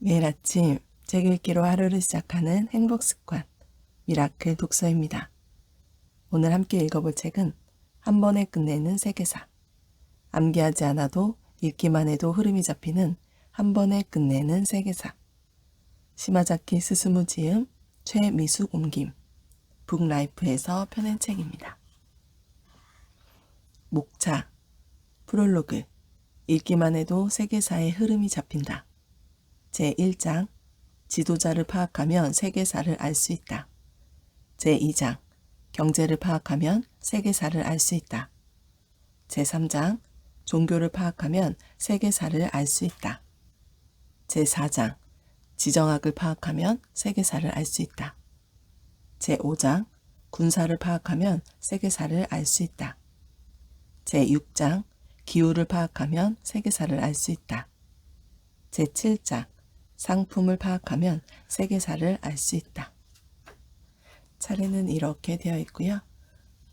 매일 아침 책 읽기로 하루를 시작하는 행복 습관, 미라클 독서입니다. 오늘 함께 읽어볼 책은 한 번에 끝내는 세계사. 암기하지 않아도 읽기만 해도 흐름이 잡히는 한 번에 끝내는 세계사. 시마자키 스스무 지음, 최미숙 옮김, 북라이프에서 펴낸 책입니다. 목차, 프롤로그, 읽기만 해도 세계사의 흐름이 잡힌다. 제1장, 지도자를 파악하면 세계사를 알 수 있다. 제2장, 경제를 파악하면 세계사를 알 수 있다. 제3장, 종교를 파악하면 세계사를 알 수 있다. 제4장, 지정학을 파악하면 세계사를 알 수 있다. 제5장, 군사를 파악하면 세계사를 알 수 있다. 제6장, 기후를 파악하면 세계사를 알 수 있다. 제7장, 상품을 파악하면 세계사를 알 수 있다. 차례는 이렇게 되어 있고요.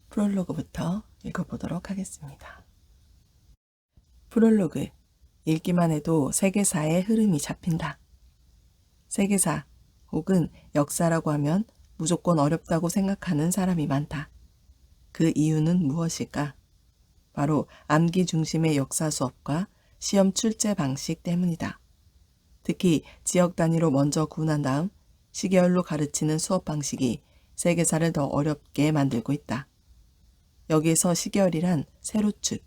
프롤로그부터 읽어보도록 하겠습니다. 프롤로그, 읽기만 해도 세계사의 흐름이 잡힌다. 세계사 혹은 역사라고 하면 무조건 어렵다고 생각하는 사람이 많다. 그 이유는 무엇일까? 바로 암기 중심의 역사 수업과 시험 출제 방식 때문이다. 특히 지역 단위로 먼저 구분한 다음 시계열로 가르치는 수업 방식이 세계사를 더 어렵게 만들고 있다. 여기에서 시계열이란 세로축,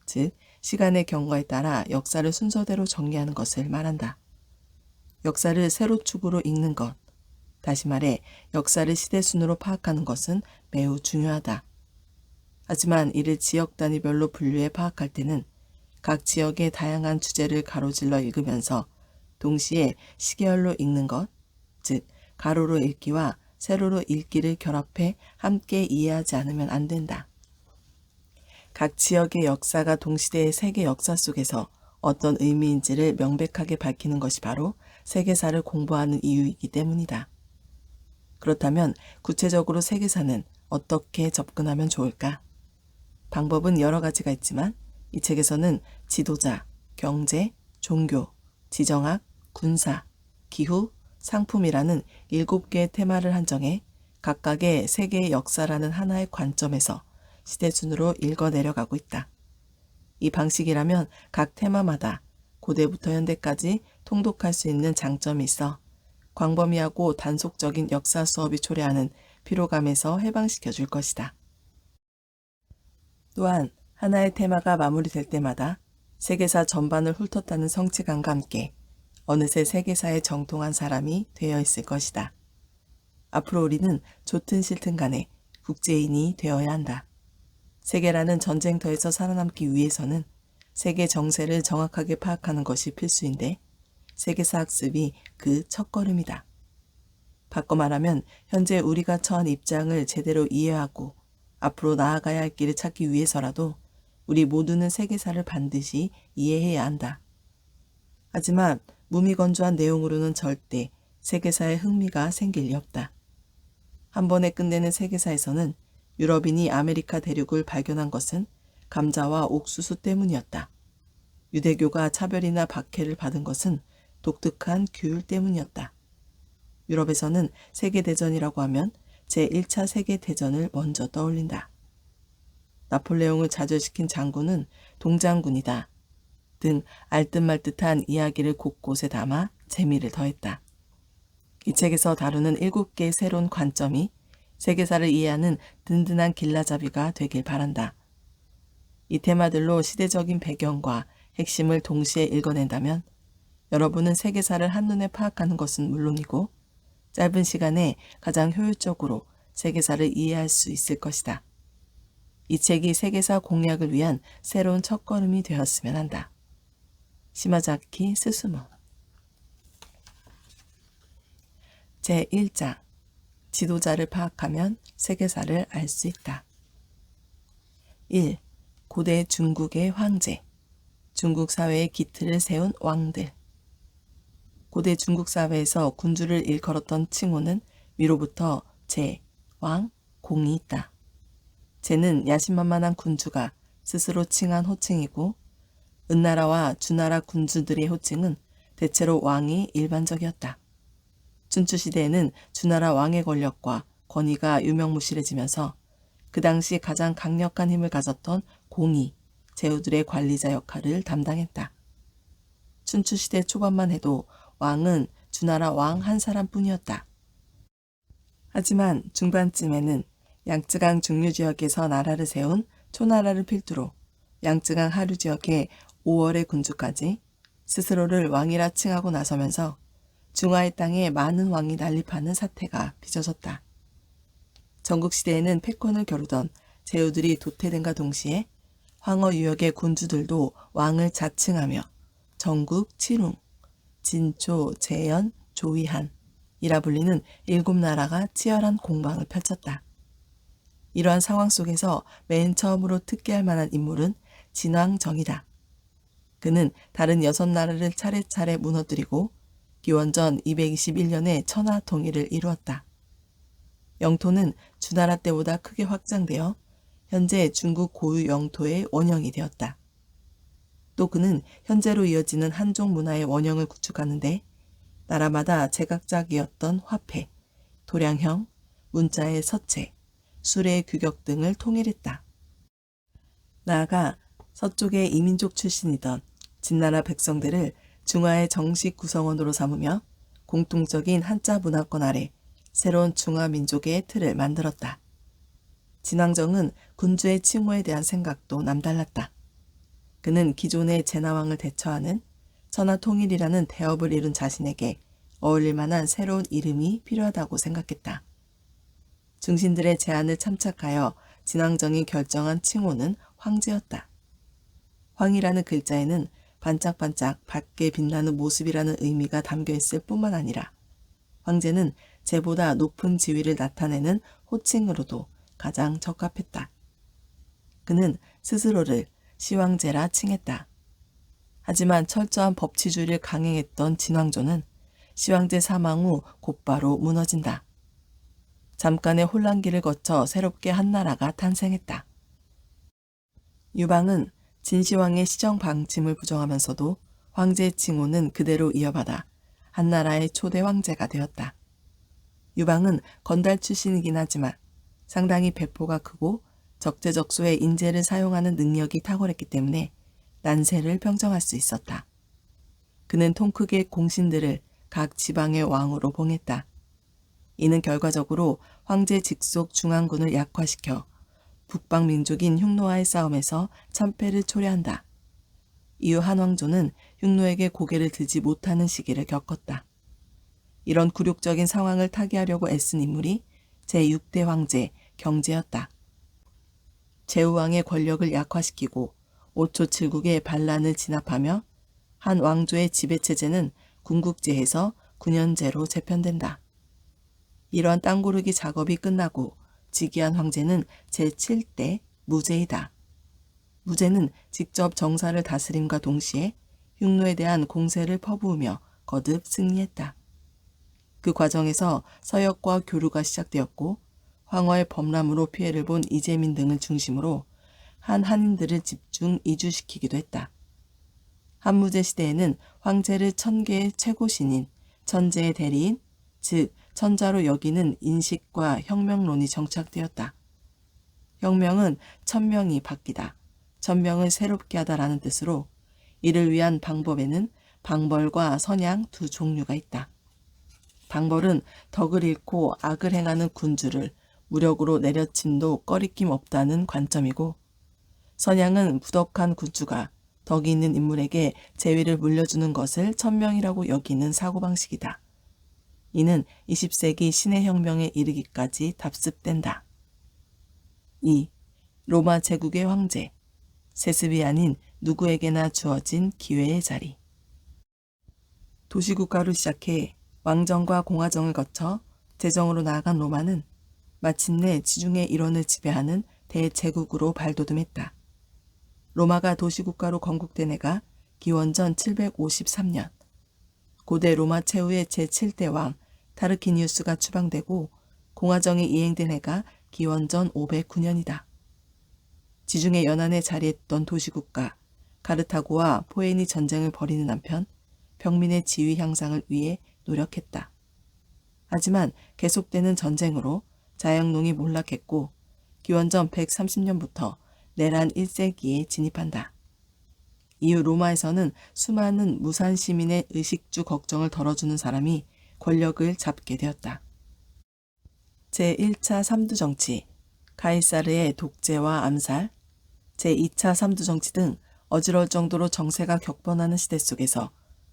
즉 시간의 경과에 따라 역사를 순서대로 정리하는 것을 말한다. 역사를 세로축으로 읽는 것, 다시 말해 역사를 시대순으로 파악하는 것은 매우 중요하다. 하지만 이를 지역 단위별로 분류해 파악할 때는 각 지역의 다양한 주제를 가로질러 읽으면서 동시에 시계열로 읽는 것, 즉 가로로 읽기와 세로로 읽기를 결합해 함께 이해하지 않으면 안 된다. 각 지역의 역사가 동시대의 세계 역사 속에서 어떤 의미인지를 명백하게 밝히는 것이 바로 세계사를 공부하는 이유이기 때문이다. 그렇다면 구체적으로 세계사는 어떻게 접근하면 좋을까? 방법은 여러 가지가 있지만 이 책에서는 지도자, 경제, 종교, 지정학, 군사, 기후, 상품이라는 7개의 테마를 한정해 각각의 세계의 역사라는 하나의 관점에서 시대순으로 읽어내려가고 있다. 이 방식이라면 각 테마마다 고대부터 현대까지 통독할 수 있는 장점이 있어 광범위하고 단속적인 역사 수업이 초래하는 피로감에서 해방시켜 줄 것이다. 또한 하나의 테마가 마무리될 때마다 세계사 전반을 훑었다는 성취감과 함께 어느새 세계사에 정통한 사람이 되어 있을 것이다. 앞으로 우리는 좋든 싫든 간에 국제인이 되어야 한다. 세계라는 전쟁터에서 살아남기 위해서는 세계 정세를 정확하게 파악하는 것이 필수인데 세계사 학습이 그 첫걸음이다. 바꿔 말하면 현재 우리가 처한 입장을 제대로 이해하고 앞으로 나아가야 할 길을 찾기 위해서라도 우리 모두는 세계사를 반드시 이해해야 한다. 하지만 무미건조한 내용으로는 절대 세계사에 흥미가 생길 리 없다. 한 번에 끝내는 세계사에서는 유럽인이 아메리카 대륙을 발견한 것은 감자와 옥수수 때문이었다. 유대교가 차별이나 박해를 받은 것은 독특한 규율 때문이었다. 유럽에서는 세계대전이라고 하면 제1차 세계대전을 먼저 떠올린다. 나폴레옹을 좌절시킨 장군은 동장군이다. 등 알듯말듯한 이야기를 곳곳에 담아 재미를 더했다. 이 책에서 다루는 7개의 새로운 관점이 세계사를 이해하는 든든한 길라잡이가 되길 바란다. 이 테마들로 시대적인 배경과 핵심을 동시에 읽어낸다면 여러분은 세계사를 한눈에 파악하는 것은 물론이고 짧은 시간에 가장 효율적으로 세계사를 이해할 수 있을 것이다. 이 책이 세계사 공략을 위한 새로운 첫걸음이 되었으면 한다. 시마자키 스스무. 제1장, 지도자를 파악하면 세계사를 알 수 있다. 1. 고대 중국의 황제, 중국 사회의 기틀을 세운 왕들. 고대 중국 사회에서 군주를 일컬었던 칭호는 위로부터 제, 왕, 공이 있다. 제는 야심만만한 군주가 스스로 칭한 호칭이고 은나라와 주나라 군주들의 호칭은 대체로 왕이 일반적이었다. 춘추시대에는 주나라 왕의 권력과 권위가 유명무실해지면서 그 당시 가장 강력한 힘을 가졌던 공이 제후들의 관리자 역할을 담당했다. 춘추시대 초반만 해도 왕은 주나라 왕 한 사람뿐이었다. 하지만 중반쯤에는 양쯔강 중류 지역에서 나라를 세운 초나라를 필두로 양쯔강 하류 지역의 5월의 군주까지 스스로를 왕이라 칭하고 나서면서 중화의 땅에 많은 왕이 난립하는 사태가 빚어졌다. 전국시대에는 패권을 겨루던 제후들이 도태됨과 동시에 황허 유역의 군주들도 왕을 자칭하며 전국, 칠웅, 진초, 재연, 조위한 이라 불리는 7나라가 치열한 공방을 펼쳤다. 이러한 상황 속에서 맨 처음으로 특기할 만한 인물은 진왕정이다. 그는 다른 6나라를 차례차례 무너뜨리고 기원전 221년에 천하 통일을 이루었다. 영토는 주나라 때보다 크게 확장되어 현재 중국 고유 영토의 원형이 되었다. 또 그는 현재로 이어지는 한족 문화의 원형을 구축하는데 나라마다 제각각이었던 화폐, 도량형, 문자의 서체, 술의 규격 등을 통일했다. 나아가 서쪽의 이민족 출신이던 진나라 백성들을 중화의 정식 구성원으로 삼으며 공통적인 한자 문화권 아래 새로운 중화민족의 틀을 만들었다. 진왕정은 군주의 칭호에 대한 생각도 남달랐다. 그는 기존의 제나왕을 대처하는 천하통일이라는 대업을 이룬 자신에게 어울릴 만한 새로운 이름이 필요하다고 생각했다. 중신들의 제안을 참착하여 진왕정이 결정한 칭호는 황제였다. 황이라는 글자에는 반짝반짝 밝게 빛나는 모습이라는 의미가 담겨있을 뿐만 아니라 황제는 제보다 높은 지위를 나타내는 호칭으로도 가장 적합했다. 그는 스스로를 시황제라 칭했다. 하지만 철저한 법치주의를 강행했던 진왕조는 시황제 사망 후 곧바로 무너진다. 잠깐의 혼란기를 거쳐 새롭게 한나라가 탄생했다. 유방은 진시황의 시정 방침을 부정하면서도 황제 칭호는 그대로 이어받아 한나라의 초대 황제가 되었다. 유방은 건달 출신이긴 하지만 상당히 배포가 크고 적재적소의 인재를 사용하는 능력이 탁월했기 때문에 난세를 평정할 수 있었다. 그는 통크게 공신들을 각 지방의 왕으로 봉했다. 이는 결과적으로 황제 직속 중앙군을 약화시켜 북방 민족인 흉노와의 싸움에서 참패를 초래한다. 이후 한왕조는 흉노에게 고개를 들지 못하는 시기를 겪었다. 이런 굴욕적인 상황을 타개하려고 애쓴 인물이 제6대 황제 경제였다. 제후왕의 권력을 약화시키고 5초 7국의 반란을 진압하며 한 왕조의 지배체제는 군국제에서 9년제로 재편된다. 이러한 땅고르기 작업이 끝나고 즉위한 황제는 제7대 무제이다. 무제는 직접 정사를 다스림과 동시에 흉노에 대한 공세를 퍼부으며 거듭 승리했다. 그 과정에서 서역과 교류가 시작되었고 황허의 범람으로 피해를 본 이재민 등을 중심으로 한인들을 집중 이주시키기도 했다. 한무제 시대에는 황제를 천계의 최고 신인, 천재의 대리인, 즉 천자로 여기는 인식과 혁명론이 정착되었다. 혁명은 천명이 바뀌다, 천명을 새롭게 하다라는 뜻으로 이를 위한 방법에는 방벌과 선양 두 종류가 있다. 방벌은 덕을 잃고 악을 행하는 군주를 무력으로 내려침도 꺼리낌 없다는 관점이고, 선양은 부덕한 군주가 덕이 있는 인물에게 재위를 물려주는 것을 천명이라고 여기는 사고방식이다. 이는 20세기 신의 혁명에 이르기까지 답습된다. 2. 로마 제국의 황제, 세습이 아닌 누구에게나 주어진 기회의 자리. 도시국가로 시작해 왕정과 공화정을 거쳐 제정으로 나아간 로마는 마침내 지중해 일원을 지배하는 대제국으로 발돋움했다. 로마가 도시국가로 건국된 해가 기원전 753년, 고대 로마 최후의 제7대 왕 타르키니우스가 추방되고 공화정이 이행된 해가 기원전 509년이다. 지중해 연안에 자리했던 도시국가 카르타고와 포에니 전쟁을 벌이는 한편 병민의 지위 향상을 위해 노력했다. 하지만 계속되는 전쟁으로 자양농이 몰락했고 기원전 130년부터 내란 1세기에 진입한다. 이후 로마에서는 수많은 무산 시민의 의식주 걱정을 덜어주는 사람이 권력을 잡게 되었다. 제1차 삼두정치, 카이사르의 독재와 암살, 제2차 삼두정치 등 어지러울 정도로 정세가 격변하는 시대 속에서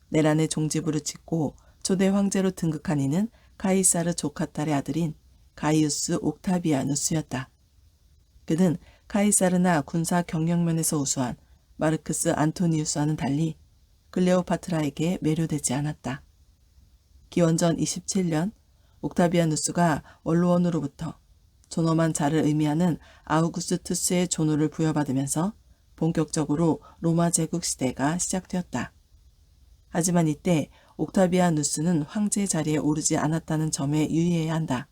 내란의 종지부를 찍고 초대 황제로 등극한 이는 카이사르 조카 딸의 아들인 가이우스 옥타비아누스였다. 그는 카이사르나 군사 경영면에서 우수한 마르크스 안토니우스와는 달리 클레오파트라에게 매료되지 않았다. 기원전 27년 옥타비아누스가 원로원으로부터 존엄한 자를 의미하는 아우구스투스의 존호를 부여받으면서 본격적으로 로마 제국 시대가 시작되었다. 하지만 이때 옥타비아누스는 황제 자리에 오르지 않았다는 점에 유의해야 한다.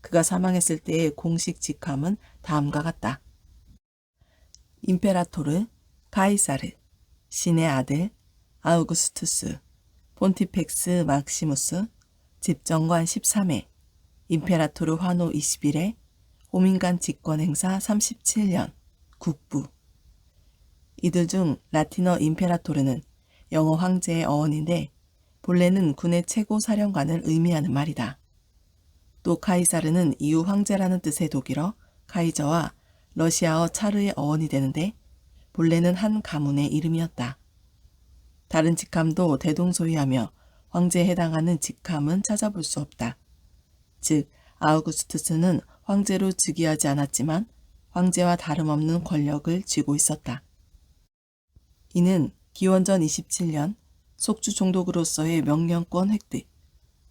그가 사망했을 때의 공식 직함은 다음과 같다. 임페라토르, 카이사르, 신의 아들, 아우구스투스, 폰티펙스 막시무스, 집정관 13회, 임페라토르 환호 21회, 호민간 집권행사 37년, 국부. 이들 중 라틴어 임페라토르는 영어 황제의 어원인데 본래는 군의 최고 사령관을 의미하는 말이다. 또 카이사르는 이후 황제라는 뜻의 독일어 카이저와 러시아어 차르의 어원이 되는데 본래는 한 가문의 이름이었다. 다른 직함도 대동소이하며 황제에 해당하는 직함은 찾아볼 수 없다. 즉 아우구스투스는 황제로 즉위하지 않았지만 황제와 다름없는 권력을 쥐고 있었다. 이는 기원전 27년 속주 총독으로서의 명령권 획득,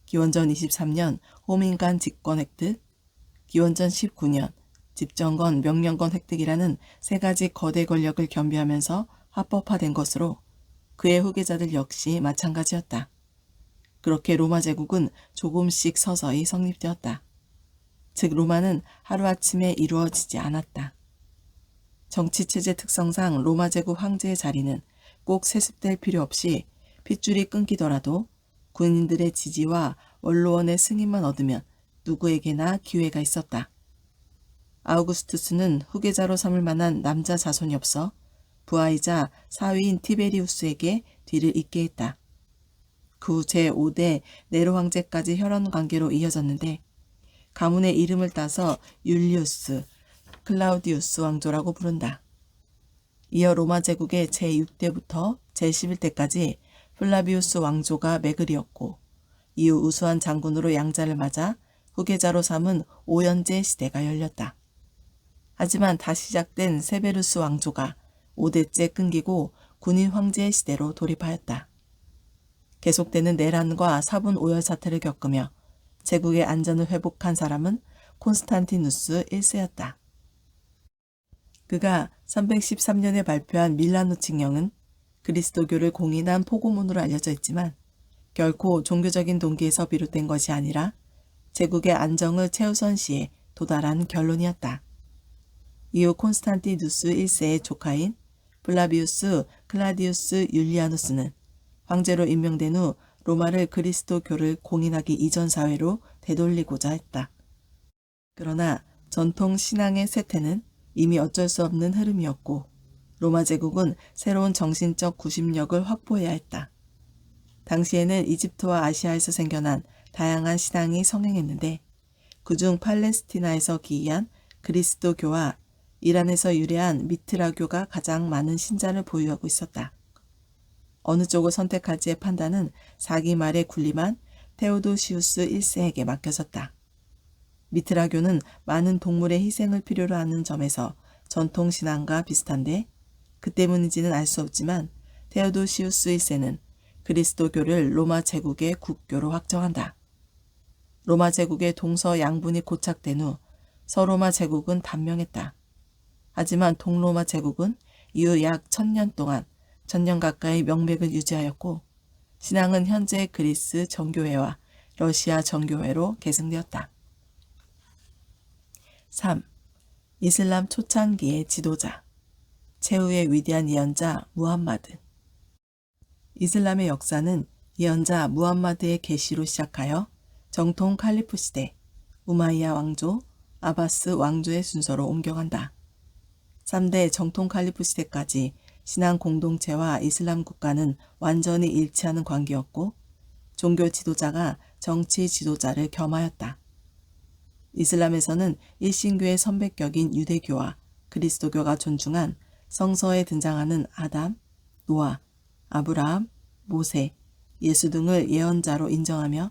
기원전 23년 호민간 직권 획득, 기원전 19년 집정권 명령권 획득이라는 세 가지 거대 권력을 겸비하면서 합법화된 것으로 그의 후계자들 역시 마찬가지였다. 그렇게 로마 제국은 조금씩 서서히 성립되었다. 즉 로마는 하루아침에 이루어지지 않았다. 정치체제 특성상 로마 제국 황제의 자리는 꼭 세습될 필요 없이 핏줄이 끊기더라도 군인들의 지지와 원로원의 승인만 얻으면 누구에게나 기회가 있었다. 아우구스투스는 후계자로 삼을 만한 남자 자손이 없어 부하이자 사위인 티베리우스에게 뒤를 잇게 했다. 그 후 제5대 네로 황제까지 혈연 관계로 이어졌는데 가문의 이름을 따서 율리우스, 클라우디우스 왕조라고 부른다. 이어 로마 제국의 제6대부터 제11대까지 플라비우스 왕조가 매글이었고 이후 우수한 장군으로 양자를 맞아 후계자로 삼은 오연제 시대가 열렸다. 하지만 다시 시작된 세베루스 왕조가 5대째 끊기고 군인 황제의 시대로 돌입하였다. 계속되는 내란과 사분 오열 사태를 겪으며 제국의 안전을 회복한 사람은 콘스탄티누스 1세였다. 그가 313년에 발표한 밀라노 칙령은 그리스도교를 공인한 포고문으로 알려져 있지만 결코 종교적인 동기에서 비롯된 것이 아니라 제국의 안정을 최우선시에 도달한 결론이었다. 이후 콘스탄티누스 1세의 조카인 플라비우스 클라디우스 율리아누스는 황제로 임명된 후 로마를 그리스도교를 공인하기 이전 사회로 되돌리고자 했다. 그러나 전통 신앙의 쇠퇴는 이미 어쩔 수 없는 흐름이었고 로마 제국은 새로운 정신적 구심력을 확보해야 했다. 당시에는 이집트와 아시아에서 생겨난 다양한 신앙이 성행했는데 그중 팔레스티나에서 기이한 그리스도교와 이란에서 유래한 미트라교가 가장 많은 신자를 보유하고 있었다. 어느 쪽을 선택할지의 판단은 4기 말에 군림한 테오도시우스 1세에게 맡겨졌다. 미트라교는 많은 동물의 희생을 필요로 하는 점에서 전통신앙과 비슷한데 그 때문인지는 알 수 없지만 테오도시우스 1세는 그리스도교를 로마 제국의 국교로 확정한다. 로마 제국의 동서 양분이 고착된 후 서로마 제국은 단명했다. 하지만 동로마 제국은 이후 약 1000년 동안 1000년 가까이 명맥을 유지하였고 신앙은 현재 그리스 정교회와 러시아 정교회로 계승되었다. 3. 이슬람 초창기의 지도자 최후의 위대한 예언자 무함마드. 이슬람의 역사는 예언자 무함마드의 계시로 시작하여 정통 칼리프 시대, 우마이야 왕조, 아바스 왕조의 순서로 옮겨간다. 3대 정통 칼리프 시대까지 신앙 공동체와 이슬람 국가는 완전히 일치하는 관계였고 종교 지도자가 정치 지도자를 겸하였다. 이슬람에서는 일신교의 선배격인 유대교와 그리스도교가 존중한 성서에 등장하는 아담, 노아, 아브라함, 모세, 예수 등을 예언자로 인정하며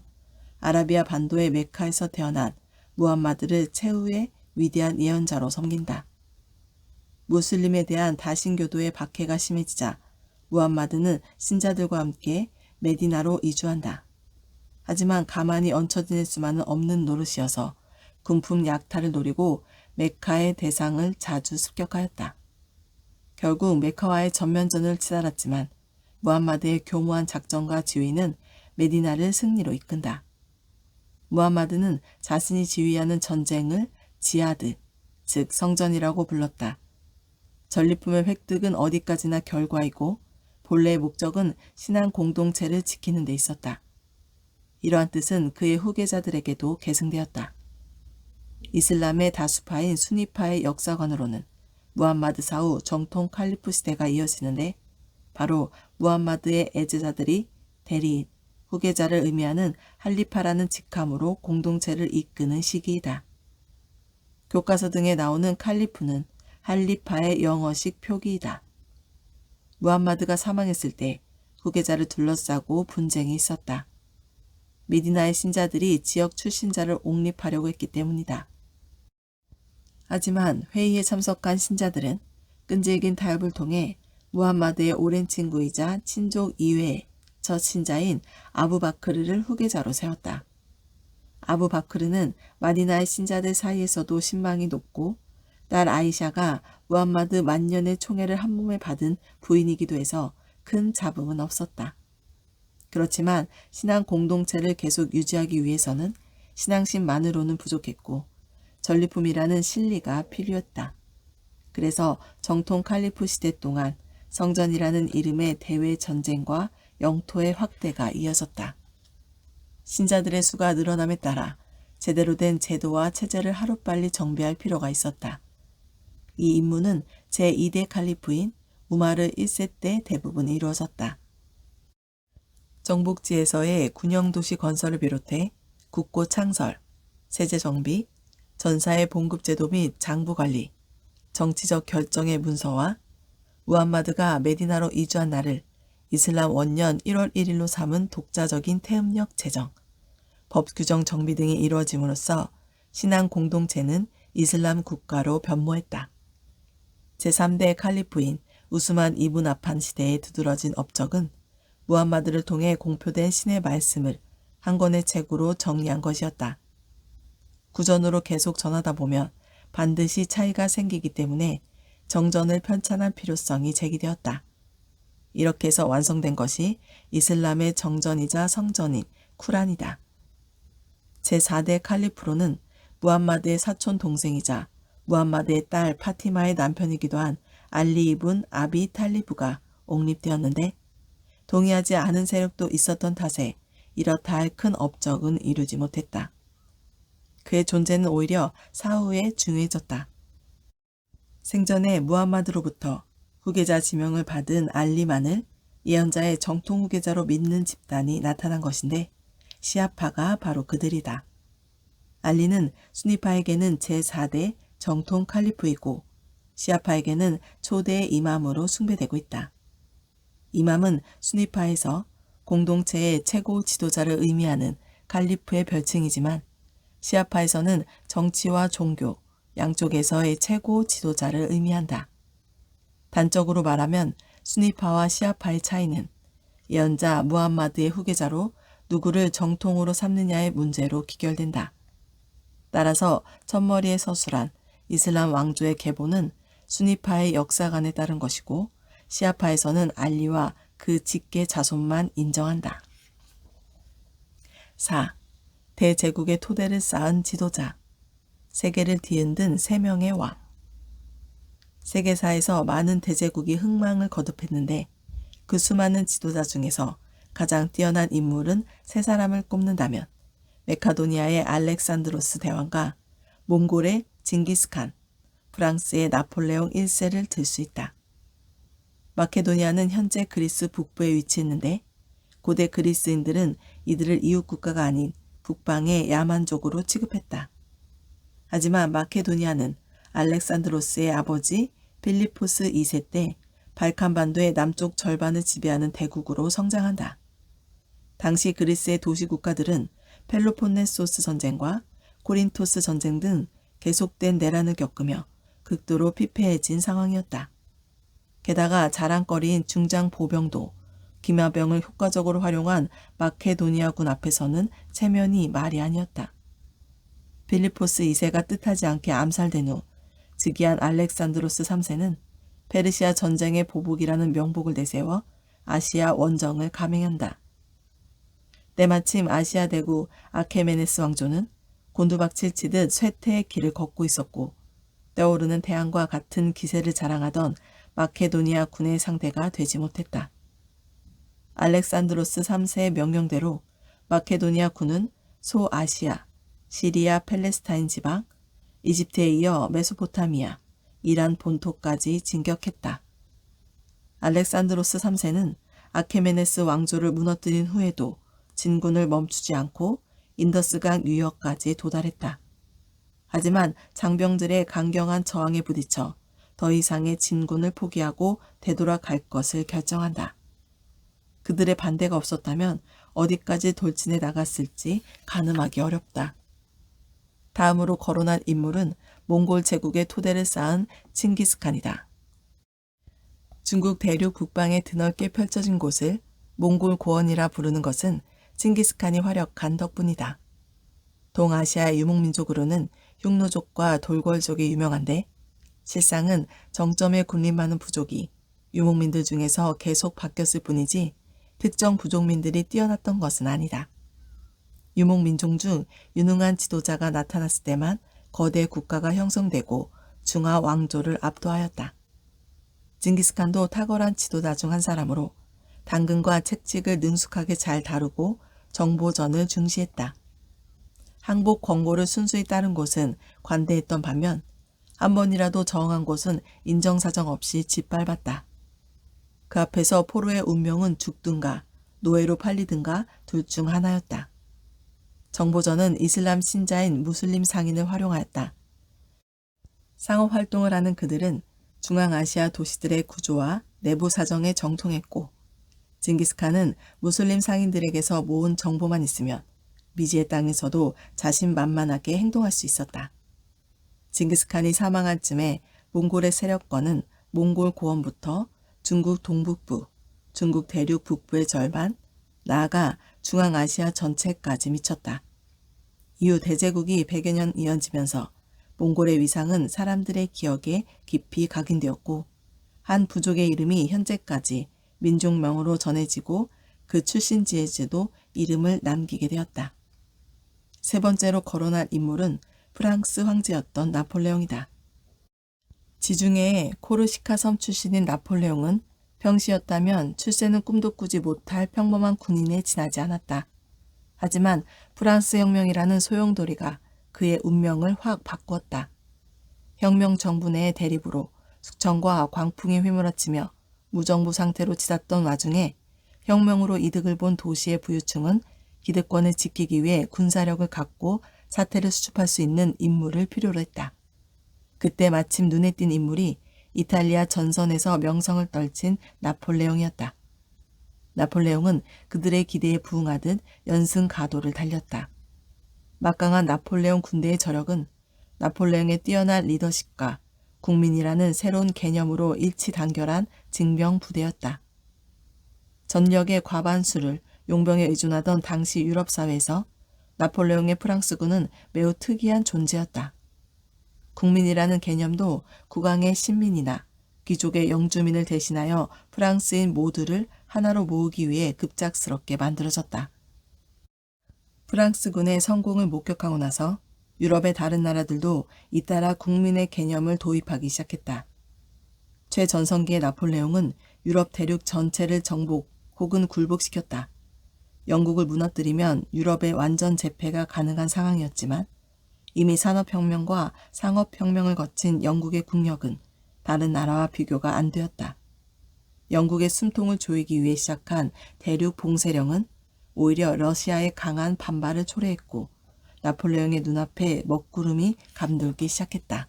아라비아 반도의 메카에서 태어난 무함마드를 최후의 위대한 예언자로 섬긴다. 무슬림에 대한 다신교도의 박해가 심해지자 무함마드는 신자들과 함께 메디나로 이주한다. 하지만 가만히 얹혀 지낼 수만은 없는 노릇이어서 군품 약탈을 노리고 메카의 대상을 자주 습격하였다. 결국 메카와의 전면전을 치달았지만 무함마드의 교묘한 작전과 지휘는 메디나를 승리로 이끈다. 무함마드는 자신이 지휘하는 전쟁을 지하드, 즉 성전이라고 불렀다. 전리품의 획득은 어디까지나 결과이고 본래의 목적은 신앙 공동체를 지키는 데 있었다. 이러한 뜻은 그의 후계자들에게도 계승되었다. 이슬람의 다수파인 수니파의 역사관으로는 무함마드 사후 정통 칼리프 시대가 이어지는데 바로 무함마드의 애제자들이 대리인, 후계자를 의미하는 할리파라는 직함으로 공동체를 이끄는 시기이다. 교과서 등에 나오는 칼리프는 할리파의 영어식 표기이다. 무함마드가 사망했을 때 후계자를 둘러싸고 분쟁이 있었다. 미디나의 신자들이 지역 출신자를 옹립하려고 했기 때문이다. 하지만 회의에 참석한 신자들은 끈질긴 타협을 통해 무함마드의 오랜 친구이자 친족 이외의 첫 신자인 아부바크르를 후계자로 세웠다. 아부바크르는 마디나의 신자들 사이에서도 신망이 높고 딸 아이샤가 무함마드 만년의 총애를 한 몸에 받은 부인이기도 해서 큰 잡음은 없었다. 그렇지만 신앙 공동체를 계속 유지하기 위해서는 신앙심만으로는 부족했고 전리품이라는 실리가 필요했다. 그래서 정통 칼리프 시대 동안 성전이라는 이름의 대외 전쟁과 영토의 확대가 이어졌다. 신자들의 수가 늘어남에 따라 제대로 된 제도와 체제를 하루빨리 정비할 필요가 있었다. 이 임무는 제2대 칼리프인 우마르 1세 때 대부분 이루어졌다. 정복지에서의 군영도시 건설을 비롯해 국고 창설, 세제 정비, 전사의 봉급제도 및 장부관리, 정치적 결정의 문서와 무함마드가 메디나로 이주한 날을 이슬람 원년 1월 1일로 삼은 독자적인 태음력 제정, 법 규정 정비 등이 이루어짐으로써 신앙 공동체는 이슬람 국가로 변모했다. 제3대 칼리프인 우스만 이븐 아판 시대에 두드러진 업적은 무함마드를 통해 공표된 신의 말씀을 한 권의 책으로 정리한 것이었다. 구전으로 계속 전하다 보면 반드시 차이가 생기기 때문에 정전을 편찬할 필요성이 제기되었다. 이렇게 해서 완성된 것이 이슬람의 정전이자 성전인 쿠란이다. 제4대 칼리프로는 무함마드의 사촌 동생이자 무함마드의 딸 파티마의 남편이기도 한 알리 이븐 아비 탈리브가 옹립되었는데 동의하지 않은 세력도 있었던 탓에 이렇다 할 큰 업적은 이루지 못했다. 그의 존재는 오히려 사후에 중요해졌다. 생전에 무함마드로부터 후계자 지명을 받은 알리만을 예언자의 정통 후계자로 믿는 집단이 나타난 것인데 시아파가 바로 그들이다. 알리는 수니파에게는 제4대 정통 칼리프이고 시아파에게는 초대 이맘으로 숭배되고 있다. 이맘은 수니파에서 공동체의 최고 지도자를 의미하는 칼리프의 별칭이지만 시아파에서는 정치와 종교, 양쪽에서의 최고 지도자를 의미한다. 단적으로 말하면 수니파와 시아파의 차이는 예언자 무함마드의 후계자로 누구를 정통으로 삼느냐의 문제로 귀결된다. 따라서 첫머리에 서술한 이슬람 왕조의 계보는 수니파의 역사관에 따른 것이고 시아파에서는 알리와 그 직계 자손만 인정한다. 4. 대제국의 토대를 쌓은 지도자. 세계를 뒤흔든 3명의 왕. 세계사에서 많은 대제국이 흥망을 거듭했는데 그 수많은 지도자 중에서 가장 뛰어난 인물은 세 사람을 꼽는다면 메카도니아의 알렉산드로스 대왕과 몽골의 징기스칸, 프랑스의 나폴레옹 1세를 들 수 있다. 마케도니아는 현재 그리스 북부에 위치했는데 고대 그리스인들은 이들을 이웃 국가가 아닌 북방의 야만족으로 취급했다. 하지만 마케도니아는 알렉산드로스의 아버지 필리포스 2세 때 발칸반도의 남쪽 절반을 지배하는 대국으로 성장한다. 당시 그리스의 도시 국가들은 펠로폰네소스 전쟁과 코린토스 전쟁 등 계속된 내란을 겪으며 극도로 피폐해진 상황이었다. 게다가 자랑거리인 중장 보병도 기마병을 효과적으로 활용한 마케도니아군 앞에서는 체면이 말이 아니었다. 필리포스 2세가 뜻하지 않게 암살된 후 즉위한 알렉산드로스 3세는 페르시아 전쟁의 보복이라는 명복을 내세워 아시아 원정을 감행한다. 때마침 아시아 대국 아케메네스 왕조는 곤두박질 치듯 쇠퇴의 길을 걷고 있었고 떠오르는 태양과 같은 기세를 자랑하던 마케도니아 군의 상대가 되지 못했다. 알렉산드로스 3세의 명령대로 마케도니아 군은 소아시아, 시리아 팔레스타인 지방, 이집트에 이어 메소포타미아, 이란 본토까지 진격했다. 알렉산드로스 3세는 아케메네스 왕조를 무너뜨린 후에도 진군을 멈추지 않고 인더스강 유역까지 도달했다. 하지만 장병들의 강경한 저항에 부딪혀 더 이상의 진군을 포기하고 되돌아갈 것을 결정한다. 그들의 반대가 없었다면 어디까지 돌진해 나갔을지 가늠하기 어렵다. 다음으로 거론한 인물은 몽골 제국의 토대를 쌓은 칭기스칸이다. 중국 대륙 북방에 드넓게 펼쳐진 곳을 몽골 고원이라 부르는 것은 칭기스칸이 활약한 덕분이다. 동아시아의 유목민족으로는 흉노족과 돌궐족이 유명한데 실상은 정점에 군림 많은 부족이 유목민들 중에서 계속 바뀌었을 뿐이지 특정 부족민들이 뛰어났던 것은 아니다. 유목민족 중 유능한 지도자가 나타났을 때만 거대 국가가 형성되고 중화 왕조를 압도하였다. 징기스칸도 탁월한 지도자 중 한 사람으로 당근과 채찍을 능숙하게 잘 다루고 정보전을 중시했다. 항복 권고를 순수히 따른 곳은 관대했던 반면 한 번이라도 저항한 곳은 인정사정 없이 짓밟았다. 그 앞에서 포로의 운명은 죽든가 노예로 팔리든가 둘 중 하나였다. 정보전은 이슬람 신자인 무슬림 상인을 활용하였다. 상업 활동을 하는 그들은 중앙아시아 도시들의 구조와 내부 사정에 정통했고 징기스칸은 무슬림 상인들에게서 모은 정보만 있으면 미지의 땅에서도 자신만만하게 행동할 수 있었다. 징기스칸이 사망한 쯤에 몽골의 세력권은 몽골 고원부터 중국 동북부, 중국 대륙 북부의 절반, 나아가 중앙아시아 전체까지 미쳤다. 이후 대제국이 100여 년 이어지면서 몽골의 위상은 사람들의 기억에 깊이 각인되었고 한 부족의 이름이 현재까지 민족명으로 전해지고 그 출신지에도 이름을 남기게 되었다. 세 번째로 거론할 인물은 프랑스 황제였던 나폴레옹이다. 지중해의 코르시카 섬 출신인 나폴레옹은 평시였다면 출세는 꿈도 꾸지 못할 평범한 군인에 지나지 않았다. 하지만 프랑스 혁명이라는 소용돌이가 그의 운명을 확 바꾸었다. 혁명 정부 내의 대립으로 숙청과 광풍이 휘몰아치며 무정부 상태로 치닫던 와중에 혁명으로 이득을 본 도시의 부유층은 기득권을 지키기 위해 군사력을 갖고 사태를 수습할 수 있는 인물을 필요로 했다. 그때 마침 눈에 띈 인물이 이탈리아 전선에서 명성을 떨친 나폴레옹이었다. 나폴레옹은 그들의 기대에 부응하듯 연승가도를 달렸다. 막강한 나폴레옹 군대의 저력은 나폴레옹의 뛰어난 리더십과 국민이라는 새로운 개념으로 일치단결한 징병부대였다. 전력의 과반수를 용병에 의존하던 당시 유럽 사회에서 나폴레옹의 프랑스군은 매우 특이한 존재였다. 국민이라는 개념도 국왕의 신민이나 귀족의 영주민을 대신하여 프랑스인 모두를 하나로 모으기 위해 급작스럽게 만들어졌다. 프랑스군의 성공을 목격하고 나서 유럽의 다른 나라들도 잇따라 국민의 개념을 도입하기 시작했다. 최전성기의 나폴레옹은 유럽 대륙 전체를 정복 혹은 굴복시켰다. 영국을 무너뜨리면 유럽의 완전 재패가 가능한 상황이었지만 이미 산업혁명과 상업혁명을 거친 영국의 국력은 다른 나라와 비교가 안 되었다. 영국의 숨통을 조이기 위해 시작한 대륙 봉쇄령은 오히려 러시아의 강한 반발을 초래했고 나폴레옹의 눈앞에 먹구름이 감돌기 시작했다.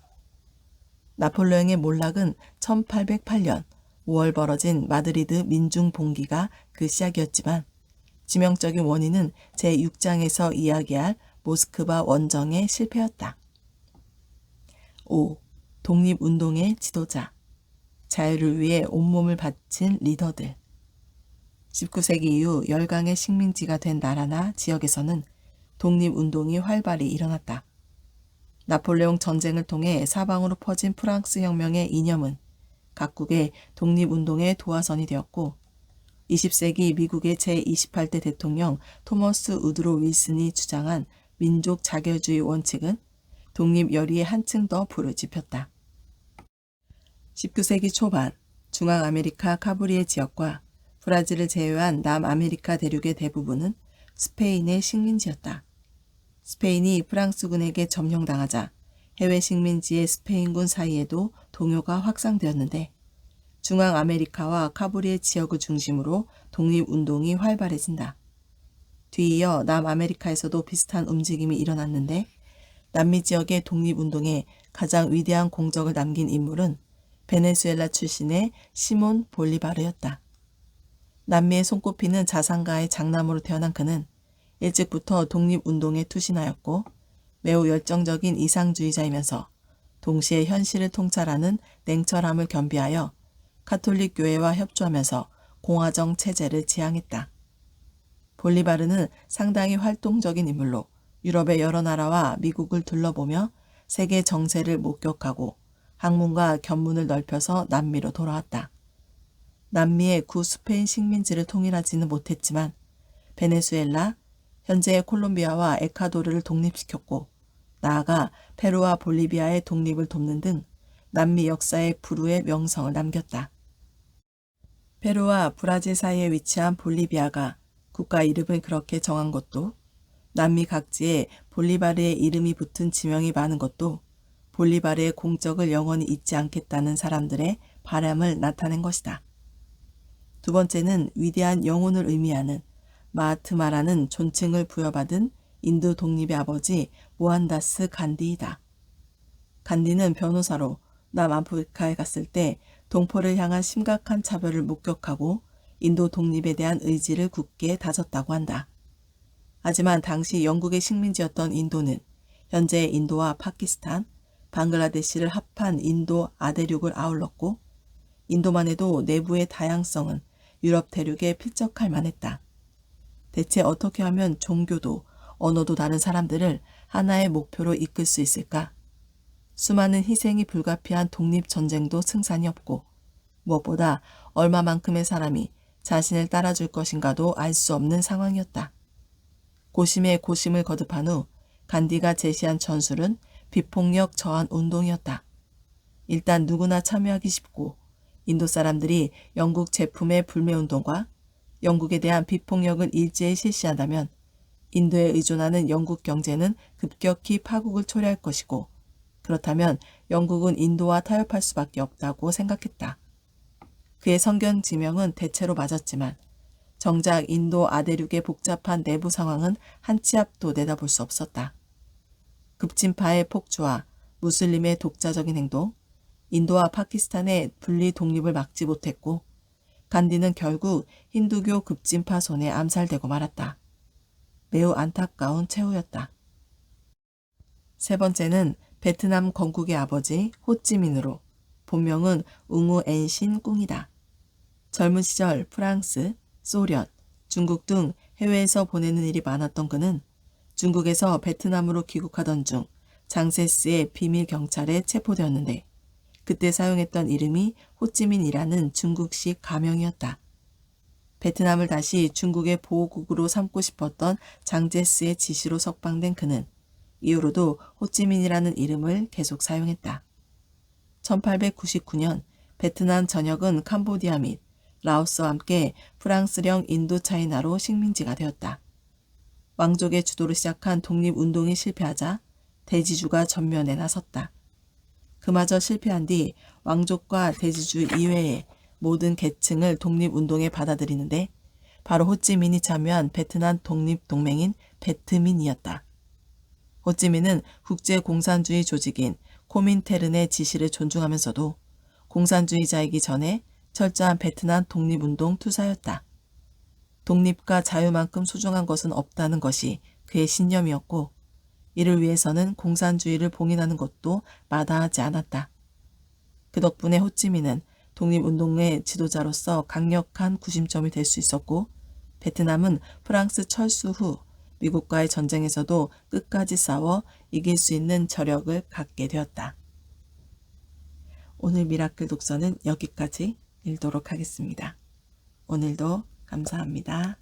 나폴레옹의 몰락은 1808년 5월 벌어진 마드리드 민중봉기가 그 시작이었지만 치명적인 원인은 제6장에서 이야기할 모스크바 원정의 실패였다. 5. 독립운동의 지도자. 자유를 위해 온몸을 바친 리더들. 19세기 이후 열강의 식민지가 된 나라나 지역에서는 독립운동이 활발히 일어났다. 나폴레옹 전쟁을 통해 사방으로 퍼진 프랑스 혁명의 이념은 각국의 독립운동의 도화선이 되었고 20세기 미국의 제28대 대통령 토머스 우드로 윌슨이 주장한 민족 자결주의 원칙은 독립 열의에 한층 더 불을 지폈다. 19세기 초반 중앙아메리카 카브리의 지역과 브라질을 제외한 남아메리카 대륙의 대부분은 스페인의 식민지였다. 스페인이 프랑스군에게 점령당하자 해외 식민지의 스페인군 사이에도 동요가 확산되었는데 중앙아메리카와 카브리의 지역을 중심으로 독립운동이 활발해진다. 뒤이어 남아메리카에서도 비슷한 움직임이 일어났는데 남미 지역의 독립운동에 가장 위대한 공적을 남긴 인물은 베네수엘라 출신의 시몬 볼리바르였다. 남미에 손꼽히는 자산가의 장남으로 태어난 그는 일찍부터 독립운동에 투신하였고 매우 열정적인 이상주의자이면서 동시에 현실을 통찰하는 냉철함을 겸비하여 카톨릭 교회와 협조하면서 공화정 체제를 지향했다. 볼리바르는 상당히 활동적인 인물로 유럽의 여러 나라와 미국을 둘러보며 세계 정세를 목격하고 학문과 견문을 넓혀서 남미로 돌아왔다. 남미의 구 스페인 식민지를 통일하지는 못했지만 베네수엘라, 현재의 콜롬비아와 에콰도르를 독립시켰고 나아가 페루와 볼리비아의 독립을 돕는 등 남미 역사의 불후의 명성을 남겼다. 페루와 브라질 사이에 위치한 볼리비아가 국가 이름을 그렇게 정한 것도 남미 각지에 볼리바르의 이름이 붙은 지명이 많은 것도 볼리바르의 공적을 영원히 잊지 않겠다는 사람들의 바람을 나타낸 것이다. 두 번째는 위대한 영혼을 의미하는 마하트마라는 존칭을 부여받은 인도 독립의 아버지 모한다스 간디이다. 간디는 변호사로 남아프리카에 갔을 때 동포를 향한 심각한 차별을 목격하고 인도 독립에 대한 의지를 굳게 다졌다고 한다. 하지만 당시 영국의 식민지였던 인도는 현재 인도와 파키스탄, 방글라데시를 합한 인도 아대륙을 아울렀고 인도만 해도 내부의 다양성은 유럽 대륙에 필적할 만했다. 대체 어떻게 하면 종교도 언어도 다른 사람들을 하나의 목표로 이끌 수 있을까? 수많은 희생이 불가피한 독립전쟁도 승산이 없고 무엇보다 얼마만큼의 사람이 자신을 따라줄 것인가도 알 수 없는 상황이었다. 고심에 고심을 거듭한 후 간디가 제시한 전술은 비폭력 저항 운동이었다. 일단 누구나 참여하기 쉽고 인도 사람들이 영국 제품의 불매운동과 영국에 대한 비폭력을 일제히 실시한다면 인도에 의존하는 영국 경제는 급격히 파국을 초래할 것이고 그렇다면 영국은 인도와 타협할 수밖에 없다고 생각했다. 그의 성견 지명은 대체로 맞았지만 정작 인도 아대륙의 복잡한 내부 상황은 한 치 앞도 내다볼 수 없었다. 급진파의 폭주와 무슬림의 독자적인 행동, 인도와 파키스탄의 분리 독립을 막지 못했고 간디는 결국 힌두교 급진파 손에 암살되고 말았다. 매우 안타까운 최후였다. 세 번째는 베트남 건국의 아버지 호찌민으로 본명은 웅우 앤신 꿍이다. 젊은 시절 프랑스, 소련, 중국 등 해외에서 보내는 일이 많았던 그는 중국에서 베트남으로 귀국하던 중 장세스의 비밀 경찰에 체포되었는데 그때 사용했던 이름이 호찌민이라는 중국식 가명이었다. 베트남을 다시 중국의 보호국으로 삼고 싶었던 장제스의 지시로 석방된 그는 이후로도 호찌민이라는 이름을 계속 사용했다. 1899년 베트남 전역은 캄보디아 및 라오스와 함께 프랑스령 인도차이나로 식민지가 되었다. 왕족의 주도로 시작한 독립운동이 실패하자 대지주가 전면에 나섰다. 그마저 실패한 뒤 왕족과 대지주 이외의 모든 계층을 독립운동에 받아들이는데 바로 호찌민이 참여한 베트남 독립동맹인 베트민이었다. 호찌민은 국제공산주의 조직인 코민테른의 지시를 존중하면서도 공산주의자이기 전에 철저한 베트남 독립운동 투사였다. 독립과 자유만큼 소중한 것은 없다는 것이 그의 신념이었고 이를 위해서는 공산주의를 봉인하는 것도 마다하지 않았다. 그 덕분에 호찌민은 독립운동의 지도자로서 강력한 구심점이 될 수 있었고 베트남은 프랑스 철수 후 미국과의 전쟁에서도 끝까지 싸워 이길 수 있는 저력을 갖게 되었다. 오늘 미라클 독서는 여기까지 읽도록 하겠습니다. 오늘도 감사합니다.